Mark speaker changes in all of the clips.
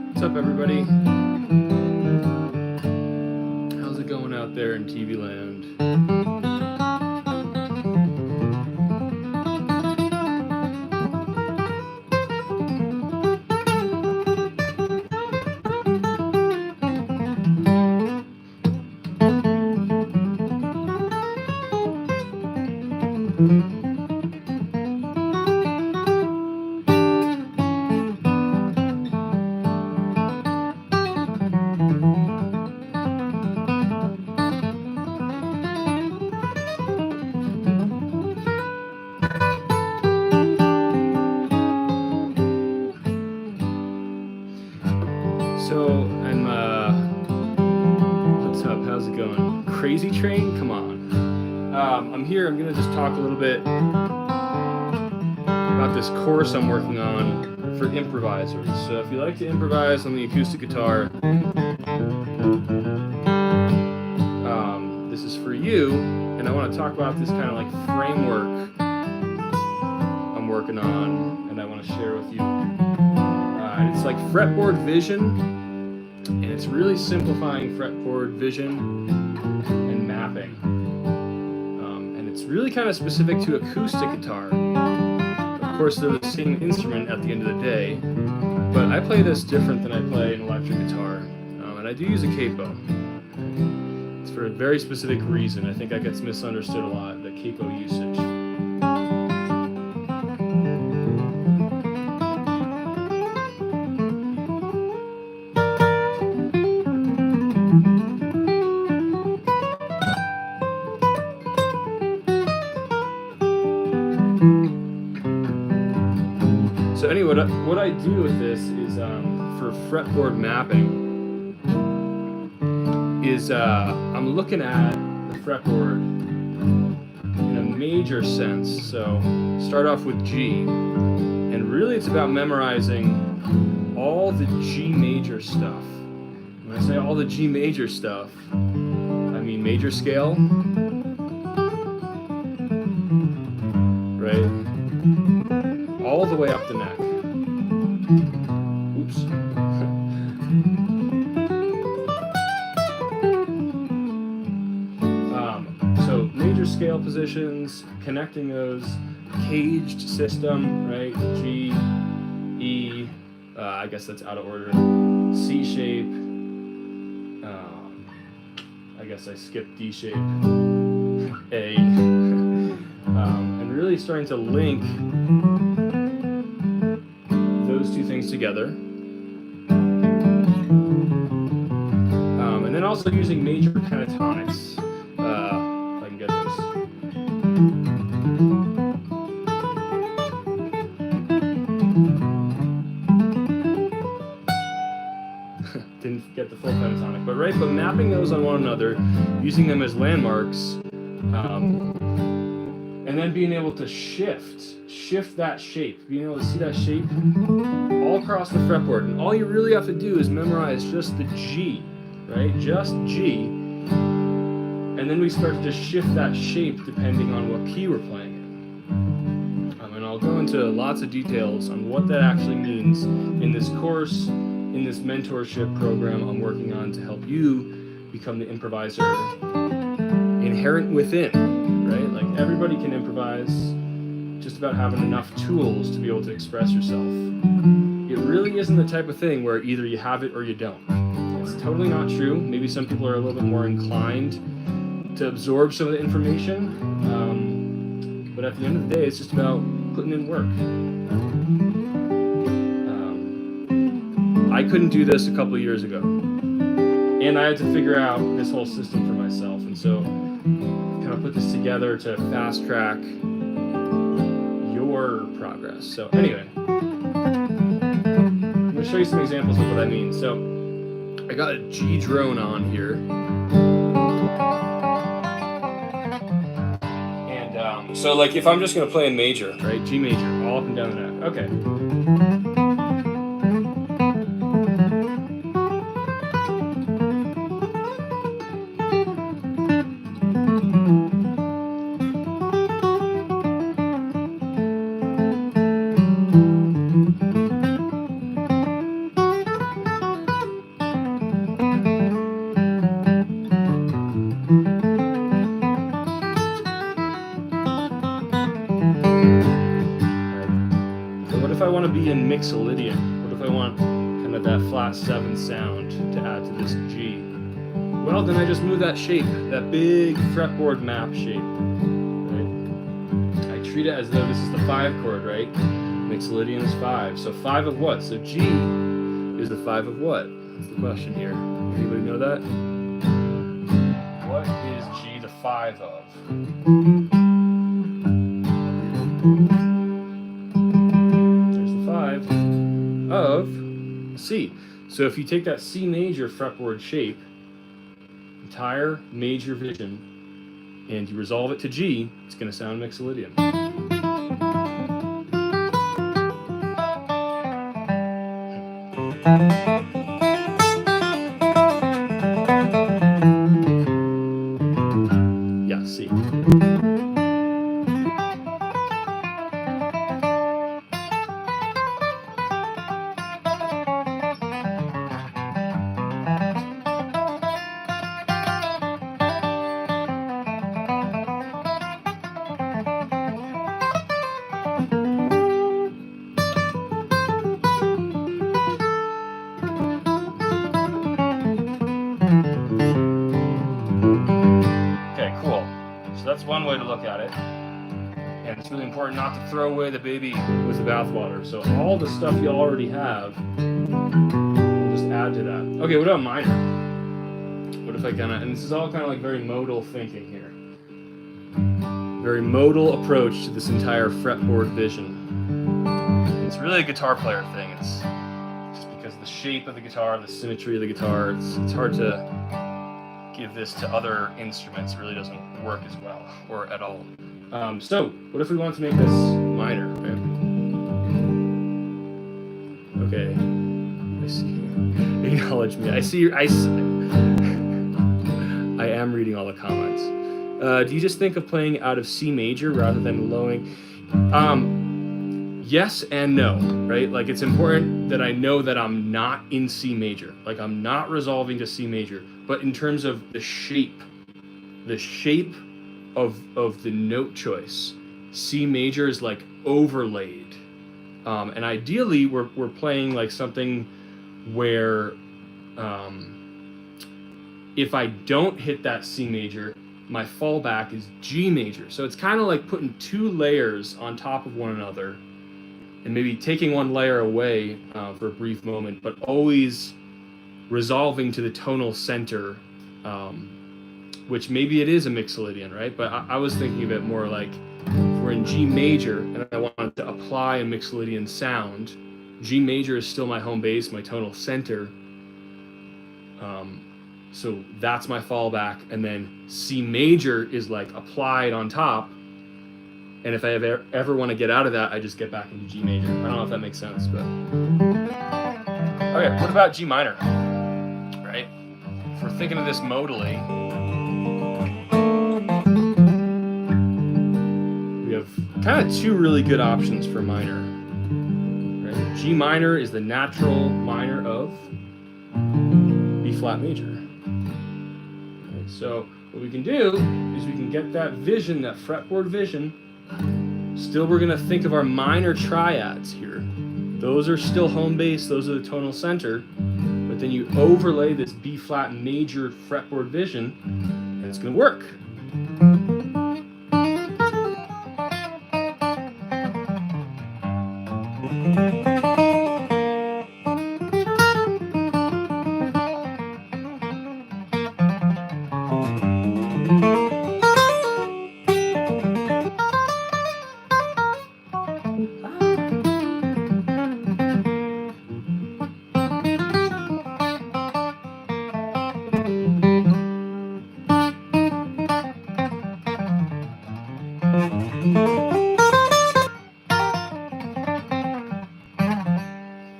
Speaker 1: What's up, everybody? How's it going out there in TV land? So what's up? How's it going? Crazy train? Come on. I'm here. I'm gonna just talk a little bit about this course I'm working on for improvisers. So if you like to improvise on the acoustic guitar, this is for you. And I want to talk about this kind of like framework I'm working on, and I want to share with you. It's like fretboard vision, and it's really simplifying fretboard vision and mapping. And it's really kind of specific to acoustic guitar. Of course, they're the same instrument at the end of the day, but I play this different than I play an electric guitar. And I do use a capo. It's for a very specific reason. I think that gets misunderstood a lot, the capo usage. So anyway, what I do with this is for fretboard mapping is I'm looking at the fretboard in a major sense. So start off with G, and really it's about memorizing all the G major stuff. When I say all the G major stuff, I mean major scale, right? All the way up the neck. Oops. So major scale positions, connecting those, caged system, right? G, E, I guess that's out of order. C shape. I guess I skipped D shape. A. And really starting to link those two things together. And then also using major pentatonics, if I can get this. didn't get the full pentatonic, but mapping those on one another, using them as landmarks, and then being able to shift that shape, being able to see that shape all across the fretboard. And all you really have to do is memorize just the G, right? Just G. And then we start to just shift that shape depending on what key we're playing in. And I'll go into lots of details on what that actually means in this course, in this mentorship program I'm working on to help you become the improviser inherent within, right? Like everybody can improvise, just about having enough tools to be able to express yourself. It really isn't the type of thing where either you have it or you don't. It's totally not true. Maybe some people are a little bit more inclined to absorb some of the information, but at the end of the day, it's just about putting in work. I couldn't do this a couple of years ago, and I had to figure out this whole system for myself, and so kind of put this together to fast track your progress. So anyway, I'm going to show you some examples of what I mean. So I got a G drone on here, and so like if I'm just going to play a major, right, G major, all up and down the neck. Okay. In Mixolydian, what if I want kind of that flat 7 sound to add to this G? Well, then I just move that shape, that big fretboard map shape, right? I treat it as though this is the 5 chord, right? Mixolydian is 5. So 5 of what? So G is the 5 of what? That's the question here. Anybody know that? What is G the 5 of? Of C. So if you take that C major fretboard shape, entire major vision, and you resolve it to G, it's going to sound Mixolydian. Yeah, C. That's one way to look at it, and it's really important not to throw away the baby with the bathwater. So all the stuff you already have, we'll just add to that. Okay, what about minor? What if I and this is all kind of like very modal thinking here. Very modal approach to this entire fretboard vision. And it's really a guitar player thing. It's just because of the shape of the guitar, the symmetry of the guitar, it's hard to give this to other instruments. It really doesn't work as well or at all. So what if we want to make this minor? Okay. I see. Acknowledge me. I am reading all the comments. Do you just think of playing out of C major rather than lowing? Yes and no, right? Like it's important that I know that I'm not in C major. Like I'm not resolving to C major. But in terms of the shape of the note choice, C major is like overlaid. And ideally we're playing like something where if I don't hit that C major, my fallback is G major. So it's kind of like putting 2 layers on top of one another and maybe taking one layer away for a brief moment, but always resolving to the tonal center, which maybe it is a Mixolydian, right? But I was thinking of it more like if we're in G major and I wanted to apply a Mixolydian sound, G major is still my home base, my tonal center, So that's my fallback, and then C major is like applied on top. And if I ever want to get out of that, I just get back into G major. I don't know if that makes sense, but okay. What about G minor? Right? If we're thinking of this modally, we have kind of two really good options for minor. Right? G minor is the natural minor of B flat major. Okay, so what we can do is we can get that vision, that fretboard vision. Still, we're going to think of our minor triads here. Those are still home base, those are the tonal center, but then you overlay this B flat major fretboard vision, and it's going to work.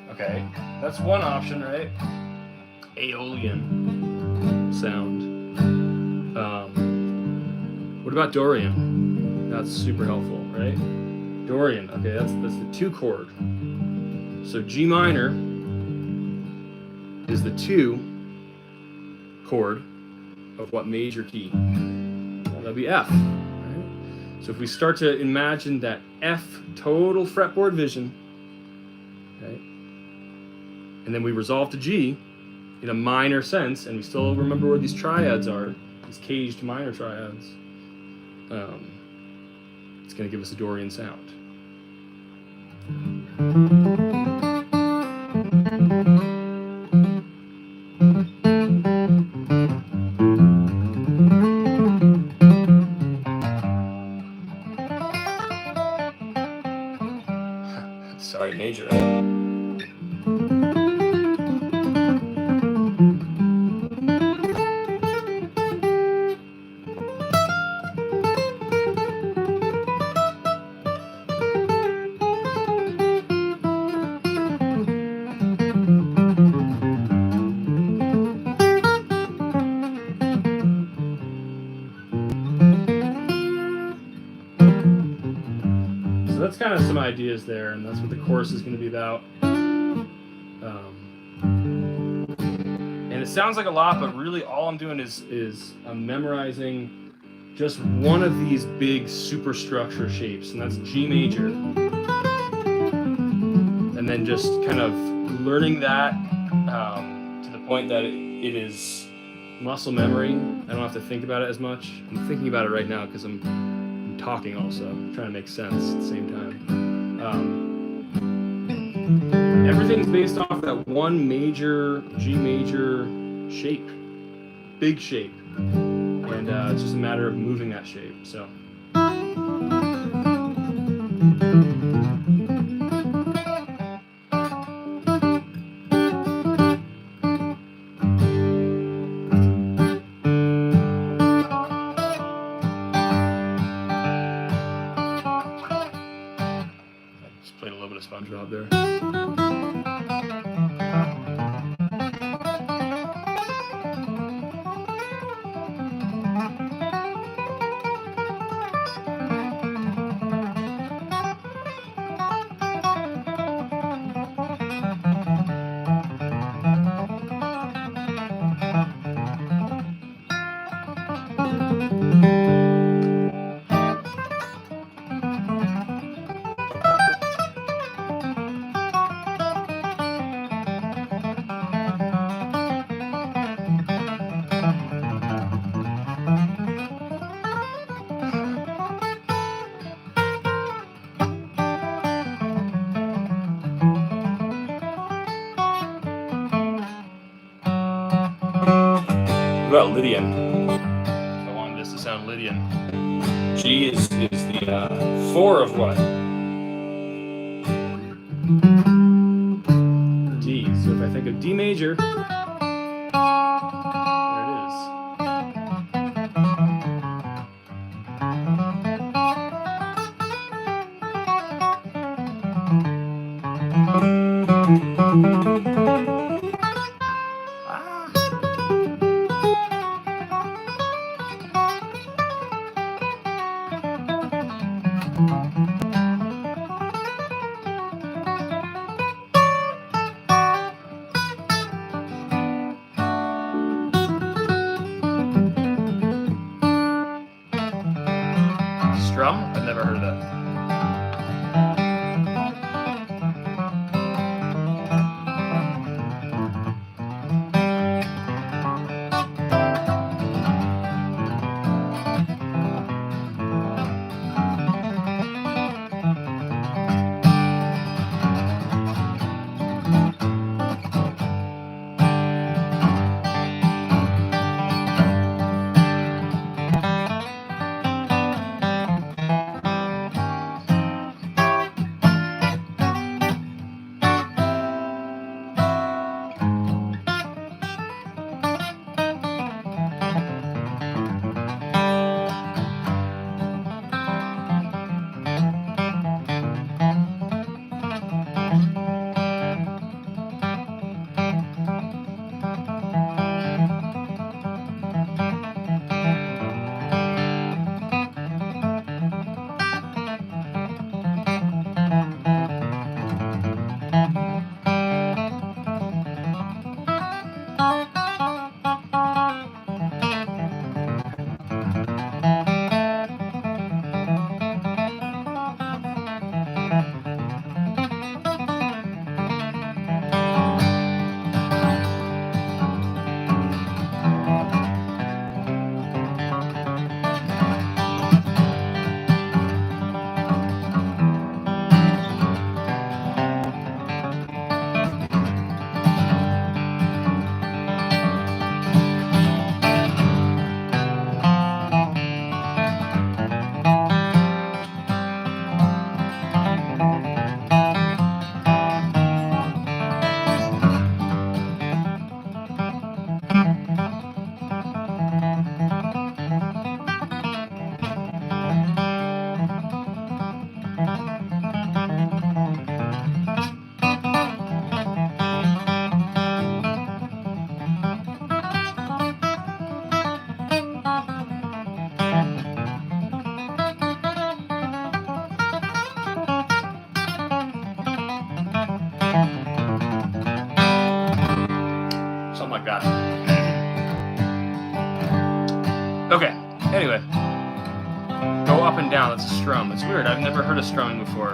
Speaker 1: Okay, that's one option, right? Aeolian sound. What about Dorian? That's super helpful, right? Dorian, okay, that's the 2 chord. So G minor is the 2 chord of what major key? Well, that'd be F. Right? So if we start to imagine that F total fretboard vision, okay, and then we resolve to G in a minor sense, and we still remember where these triads are, these caged minor triads, it's going to give us a Dorian sound. Sorry, major. So that's kind of some ideas there, and that's what the course is going to be about. And it sounds like a lot, but really all I'm doing is I'm memorizing just one of these big superstructure shapes, and that's G major. And then just kind of learning that to the point that it is muscle memory. I don't have to think about it as much. I'm thinking about it right now because I'm talking also. I'm trying to make sense at the same time. Everything's based off that one major G major shape, big shape, and it's just a matter of moving that shape. So. Played a little bit of SpongeBob there. What about Lydian? I wanted this to sound Lydian. G is the 4 of what? D. So if I think of D major, Strum? I've never heard of that. Something like that. Okay, anyway. Go up and down, that's a strum. It's weird, I've never heard of strumming before.